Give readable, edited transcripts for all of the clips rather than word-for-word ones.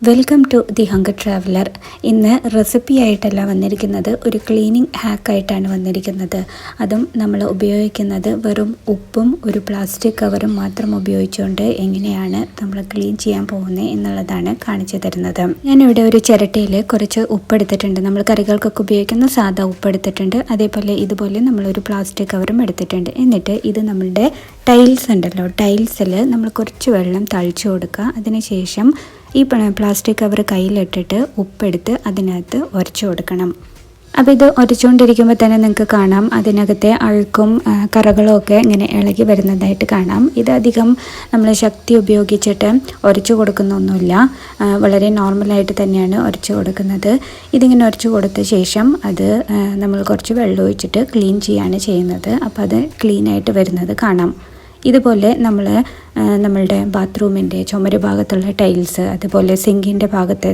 Welcome to the hunger traveller. ഇന്ന് recipe ആയിട്ടല്ല വന്നിരിക്കുന്നത്, ഒരു ക്ലീനിങ് ഹാക്കായിട്ടാണ് വന്നിരിക്കുന്നത്. അതും നമ്മൾ ഉപയോഗിക്കുന്നത് വെറും ഉപ്പും ഒരു പ്ലാസ്റ്റിക് കവറും മാത്രം ഉപയോഗിച്ചുകൊണ്ട് എങ്ങനെയാണ് നമ്മൾ ക്ലീൻ ചെയ്യാൻ പോകുന്നത് എന്നുള്ളതാണ് കാണിച്ചു തരുന്നത്. ഞാനിവിടെ ഒരു ചിരട്ടയിൽ കുറച്ച് ഉപ്പെടുത്തിട്ടുണ്ട്. നമ്മൾ കറികൾക്കൊക്കെ ഉപയോഗിക്കുന്ന സാധാ ഉപ്പെടുത്തിട്ടുണ്ട്. അതേപോലെ ഇതുപോലെ നമ്മളൊരു പ്ലാസ്റ്റിക് കവറും എടുത്തിട്ടുണ്ട്. എന്നിട്ട് ഇത് നമ്മളുടെ ടൈൽസ് ഉണ്ടല്ലോ, ടൈൽസിൽ നമ്മൾ കുറച്ച് വെള്ളം തളിച്ചു കൊടുക്കുക. അതിനുശേഷം ഈ പ്ലാസ്റ്റിക് കവർ കയ്യിലിട്ടിട്ട് ഉപ്പെടുത്ത് അതിനകത്ത് ഉരച്ചു കൊടുക്കണം. അപ്പോൾ ഇത് ഉരച്ചുകൊണ്ടിരിക്കുമ്പോൾ തന്നെ നിങ്ങൾക്ക് കാണാം അതിനകത്തെ അഴുക്കും കറകളും ഒക്കെ ഇങ്ങനെ ഇളകി വരുന്നതായിട്ട് കാണാം. ഇതധികം നമ്മൾ ശക്തി ഉപയോഗിച്ചിട്ട് ഉരച്ചു കൊടുക്കുന്നൊന്നുമില്ല, വളരെ നോർമലായിട്ട് തന്നെയാണ് ഉരച്ചു കൊടുക്കുന്നത്. ഇതിങ്ങനെ ഉരച്ചു കൊടുത്ത ശേഷം അത് നമ്മൾ കുറച്ച് വെള്ളം ഒഴിച്ചിട്ട് ക്ലീൻ ചെയ്യാണ് ചെയ്യുന്നത്. അപ്പോൾ അത് ക്ലീനായിട്ട് വരുന്നത് കാണാം. ഇതുപോലെ നമ്മളുടെ ബാത്റൂമിൻ്റെ ചുമര് ഭാഗത്തുള്ള ടൈൽസ്, അതുപോലെ സിങ്കിൻ്റെ ഭാഗത്തെ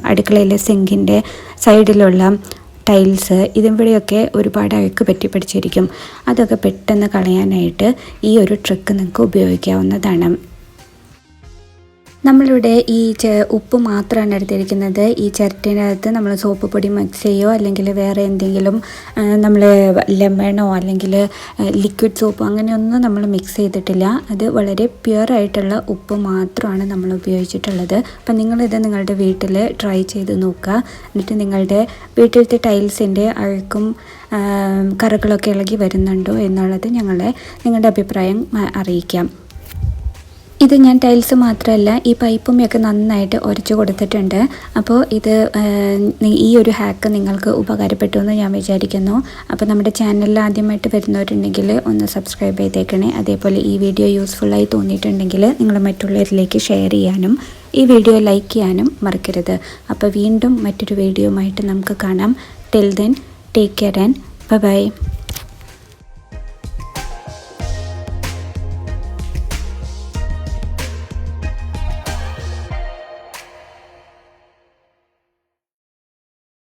അടുക്കളയിലെ സിങ്കിൻ്റെ സൈഡിലുള്ള ടൈൽസ്, ഇതിവിടെയൊക്കെ ഒരുപാട് അഴുക്ക് പറ്റി പിടിച്ചിരിക്കും. അതൊക്കെ പെട്ടെന്ന് കളയാനായിട്ട് ഈ ഒരു ട്രിക്ക് നിങ്ങൾക്ക് ഉപയോഗിക്കാവുന്നതാണ്. നമ്മളിവിടെ ഈ ഉപ്പ് മാത്രമാണ് എടുത്തിരിക്കുന്നത്. ഈ ചിരട്ടേനകത്ത് നമ്മൾ സോപ്പ് പൊടി മിക്സ് ചെയ്യുകയോ അല്ലെങ്കിൽ വേറെ എന്തെങ്കിലും നമ്മൾ ലെമണോ അല്ലെങ്കിൽ ലിക്വിഡ് സോപ്പോ അങ്ങനെയൊന്നും നമ്മൾ മിക്സ് ചെയ്തിട്ടില്ല. അത് വളരെ പ്യുവറായിട്ടുള്ള ഉപ്പ് മാത്രമാണ് നമ്മൾ ഉപയോഗിച്ചിട്ടുള്ളത്. അപ്പം നിങ്ങളിത് നിങ്ങളുടെ വീട്ടിൽ ട്രൈ ചെയ്ത് നോക്കുക. എന്നിട്ട് നിങ്ങളുടെ വീട്ടിലത്തെ ടൈൽസിൻ്റെ അഴുക്കും കറകളൊക്കെ ഇളകി വരുന്നുണ്ടോ എന്നുള്ളത് നിങ്ങളുടെ അഭിപ്രായം അറിയിക്കാം. ഇത് ഞാൻ ടൈൽസ് മാത്രമല്ല ഈ പൈപ്പും ഒക്കെ നന്നായിട്ട് ഉരച്ചു കൊടുത്തിട്ടുണ്ട്. അപ്പോൾ ഈ ഒരു ഹാക്ക് നിങ്ങൾക്ക് ഉപകാരപ്പെട്ടു എന്ന് ഞാൻ വിചാരിക്കുന്നു. അപ്പോൾ നമ്മുടെ ചാനലിൽ ആദ്യമായിട്ട് വരുന്നവരുണ്ടെങ്കിൽ ഒന്ന് സബ്സ്ക്രൈബ് ചെയ്തേക്കണേ. അതേപോലെ ഈ വീഡിയോ യൂസ്ഫുള്ളായി തോന്നിയിട്ടുണ്ടെങ്കിൽ നിങ്ങൾ മറ്റുള്ളവരിലേക്ക് ഷെയർ ചെയ്യാനും ഈ വീഡിയോ ലൈക്ക് ചെയ്യാനും മറക്കരുത്. അപ്പോൾ വീണ്ടും മറ്റൊരു വീഡിയോയുമായിട്ട് നമുക്ക് കാണാം. Till then take care and by.